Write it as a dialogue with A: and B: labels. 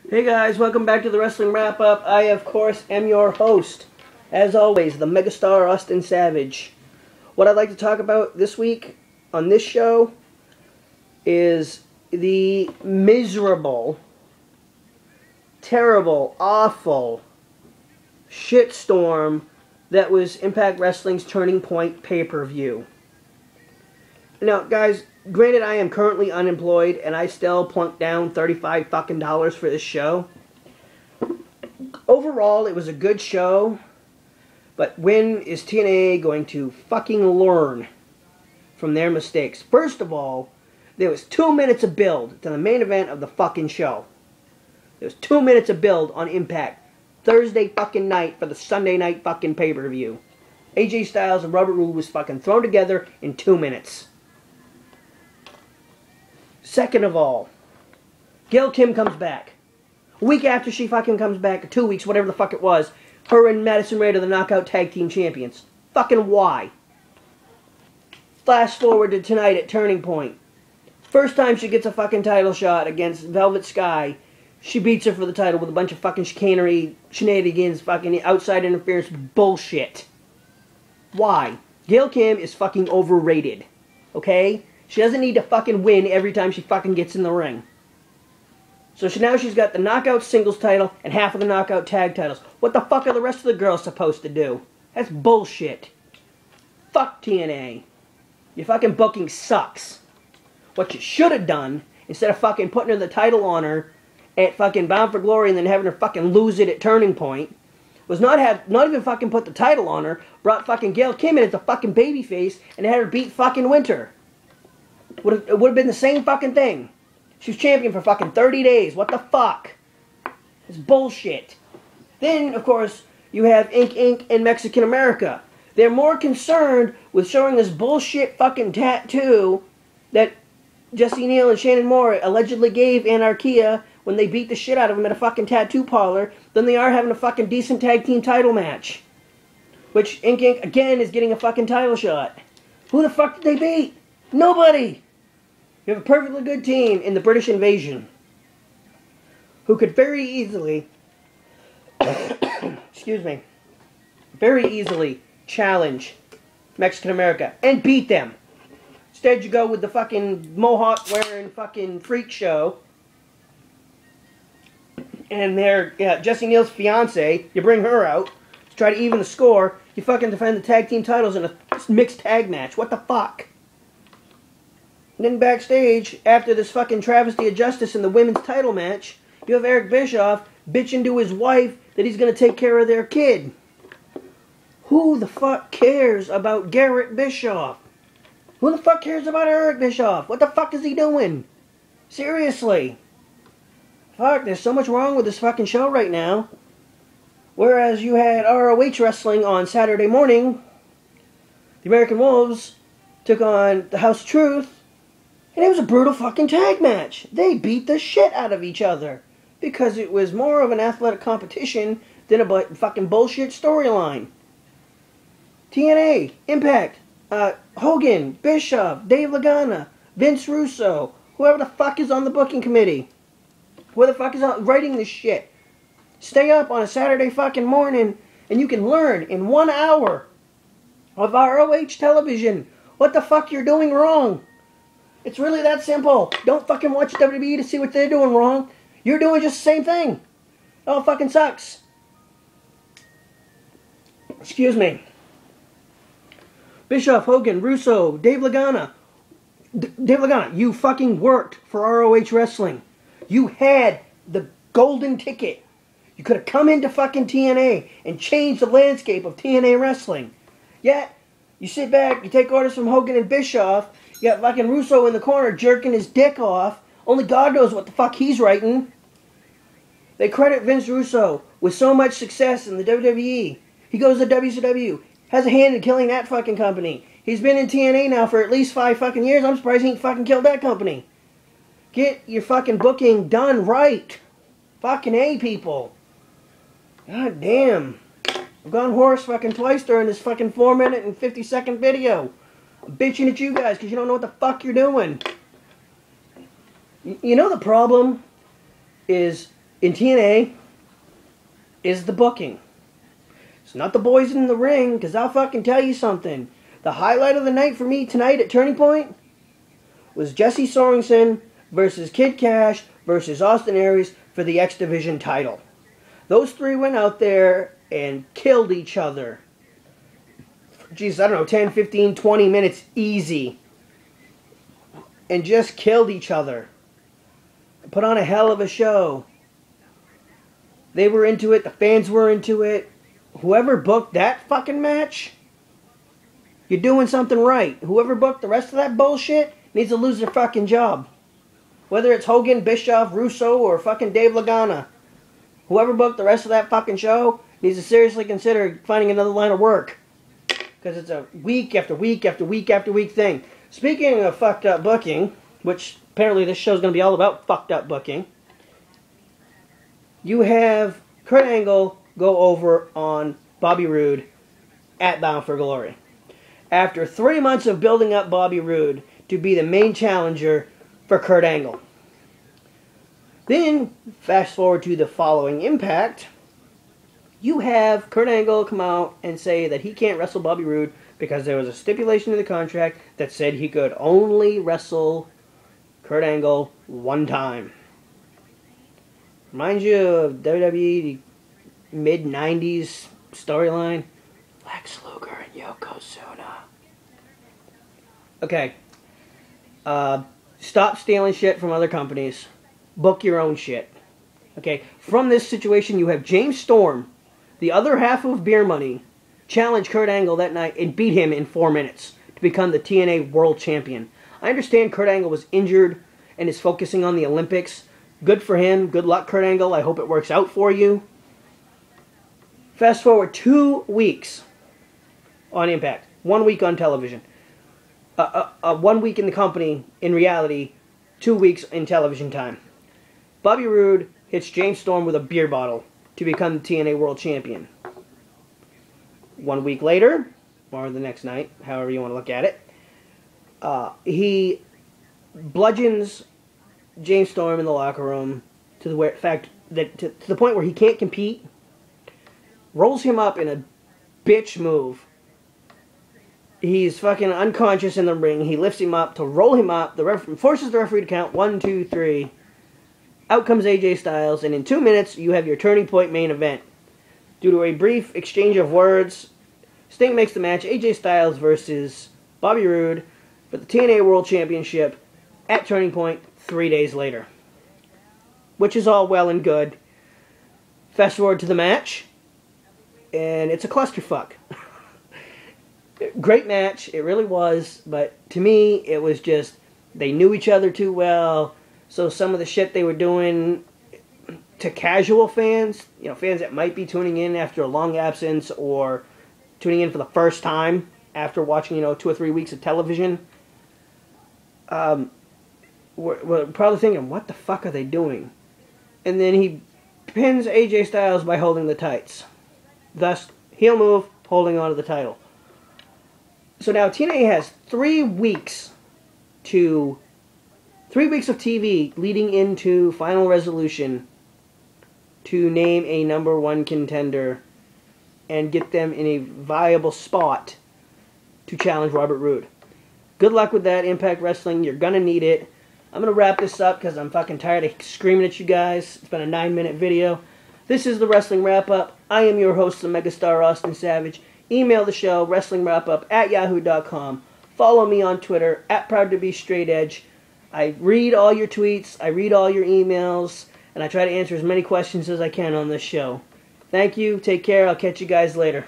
A: Hey guys, welcome back to the Wrestling Wrap-Up. I, of course, am your host, as always, the megastar Ausin Savage. What I'd like to talk about this week on this show is the miserable, terrible, awful shitstorm that was Impact Wrestling's Turning Point pay-per-view. Now, guys, granted, I am currently unemployed, and I still plunked down $35 fucking for this show. Overall, it was a good show, but when is TNA going to fucking learn from their mistakes? First of all, there was 2 minutes of build to the main event of the fucking show. There was 2 minutes of build on Impact Thursday fucking night for the Sunday night fucking pay-per-view. AJ Styles and Robert Roode was fucking thrown together in 2 minutes. Second of all, Gail Kim comes back. A week after she fucking comes back, or 2 weeks, whatever the fuck it was, her and Madison Rayne are the Knockout Tag Team Champions. Fucking why? Flash forward to tonight at Turning Point. First time she gets a fucking title shot against Velvet Sky, she beats her for the title with a bunch of fucking chicanery, shenanigans, fucking outside interference bullshit. Why? Gail Kim is fucking overrated. Okay? She doesn't need to fucking win every time she fucking gets in the ring. So now she's got the Knockout Singles title and half of the Knockout Tag titles. What the fuck are the rest of the girls supposed to do? That's bullshit. Fuck TNA. Your fucking booking sucks. What you should have done, instead of fucking putting her the title on her at fucking Bound for Glory and then having her fucking lose it at Turning Point, was not even fucking put the title on her, brought fucking Gail Kim in as a fucking babyface and had her beat fucking Winter. It would have been the same fucking thing. She was champion for fucking 30 days. What the fuck? It's bullshit. Then, of course, you have Inc. and Mexican America. They're more concerned with showing this bullshit fucking tattoo that Jesse Neal and Shannon Moore allegedly gave Anarkia when they beat the shit out of him at a fucking tattoo parlor than they are having a fucking decent tag team title match. Which Inc. again is getting a fucking title shot. Who the fuck did they beat? Nobody! You have a perfectly good team in the British Invasion who could very easily, excuse me, very easily challenge Mexican America and beat them. Instead, you go with the fucking mohawk-wearing fucking freak show and their Jesse Neal's fiance. You bring her out to try to even the score. You fucking defend the tag team titles in a mixed tag match. What the fuck? And then backstage, after this fucking travesty of justice in the women's title match, you have Eric Bischoff bitching to his wife that he's going to take care of their kid. Who the fuck cares about Garrett Bischoff? Who the fuck cares about Eric Bischoff? What the fuck is he doing? Seriously. Fuck, there's so much wrong with this fucking show right now. Whereas you had ROH wrestling on Saturday morning, the American Wolves took on the House of Truth, and it was a brutal fucking tag match. They beat the shit out of each other. Because it was more of an athletic competition than a fucking bullshit storyline. TNA, Impact, Hogan, Bischoff, Dave Lagana, Vince Russo, whoever the fuck is on the booking committee. Who the fuck is writing this shit? Stay up on a Saturday fucking morning and you can learn in 1 hour of ROH television what the fuck you're doing wrong. It's really that simple. Don't fucking watch WWE to see what they're doing wrong. You're doing just the same thing. It all fucking sucks. Excuse me. Bischoff, Hogan, Russo, Dave Lagana. Dave Lagana, you fucking worked for ROH Wrestling. You had the golden ticket. You could have come into fucking TNA and changed the landscape of TNA wrestling. Yet, you sit back, you take orders from Hogan and Bischoff. You got fucking Russo in the corner jerking his dick off. Only God knows what the fuck he's writing. They credit Vince Russo with so much success in the WWE. He goes to WCW. Has a hand in killing that fucking company. He's been in TNA now for at least 5 fucking years. I'm surprised he ain't fucking killed that company. Get your fucking booking done right. Fucking A, people. God damn. I've gone hoarse fucking twice during this fucking 4-minute and 50-second video. I'm bitching at you guys because you don't know what the fuck you're doing. You know the problem is in TNA is the booking. It's not the boys in the ring, because I'll fucking tell you something. The highlight of the night for me tonight at Turning Point was Jesse Sorensen versus Kid Cash versus Austin Aries for the X Division title. Those three went out there and killed each other. Jeez, I don't know, 10, 15, 20 minutes easy. And just killed each other. Put on a hell of a show. They were into it. The fans were into it. Whoever booked that fucking match, you're doing something right. Whoever booked the rest of that bullshit needs to lose their fucking job. Whether it's Hogan, Bischoff, Russo, or fucking Dave Lagana. Whoever booked the rest of that fucking show needs to seriously consider finding another line of work. Because it's a week after week after week after week thing. Speaking of fucked up booking, which apparently this show's going to be all about fucked up booking, you have Kurt Angle go over on Bobby Roode at Bound for Glory. After 3 months of building up Bobby Roode to be the main challenger for Kurt Angle. Then, fast forward to the following Impact, you have Kurt Angle come out and say that he can't wrestle Bobby Roode because there was a stipulation in the contract that said he could only wrestle Kurt Angle one time. Reminds you of WWE mid-90s storyline. Lex Luger and Yokozuna. Okay. Stop stealing shit from other companies. Book your own shit. Okay. From this situation, you have James Storm, the other half of Beer Money, challenge Kurt Angle that night and beat him in 4 minutes to become the TNA World Champion. I understand Kurt Angle was injured and is focusing on the Olympics. Good for him. Good luck, Kurt Angle. I hope it works out for you. Fast forward 2 weeks on Impact. 1 week on television. 1 week in the company, in reality, 2 weeks in television time. Bobby Roode hits James Storm with a beer bottle to become the TNA World Champion. 1 week later, or the next night, however you want to look at it, he bludgeons James Storm in the locker room to the point where he can't compete. Rolls him up in a bitch move. He's fucking unconscious in the ring. He lifts him up to roll him up. Forces the referee to count 1, 2, 3. Out comes AJ Styles, and in 2 minutes, you have your Turning Point main event. Due to a brief exchange of words, Sting makes the match AJ Styles versus Bobby Roode for the TNA World Championship at Turning Point 3 days later. Which is all well and good. Fast forward to the match, and it's a clusterfuck. Great match, it really was, but to me, it was just, they knew each other too well, so some of the shit they were doing to casual fans, you know, fans that might be tuning in after a long absence or tuning in for the first time after watching, 2 or 3 weeks of television, were probably thinking, what the fuck are they doing? And then he pins AJ Styles by holding the tights. Thus, heel move, holding on to the title. So now TNA has 3 weeks of TV leading into Final Resolution to name a number 1 contender and get them in a viable spot to challenge Robert Roode. Good luck with that, Impact Wrestling. You're going to need it. I'm going to wrap this up because I'm fucking tired of screaming at you guys. It's been a 9-minute video. This is the Wrestling Wrap-Up. I am your host, the Megastar Ausin Savage. Email the show, WrestlingWrapUp@yahoo.com. Follow me on Twitter, @ProudToBeStraightEdge. I read all your tweets, I read all your emails, and I try to answer as many questions as I can on this show. Thank you, take care, I'll catch you guys later.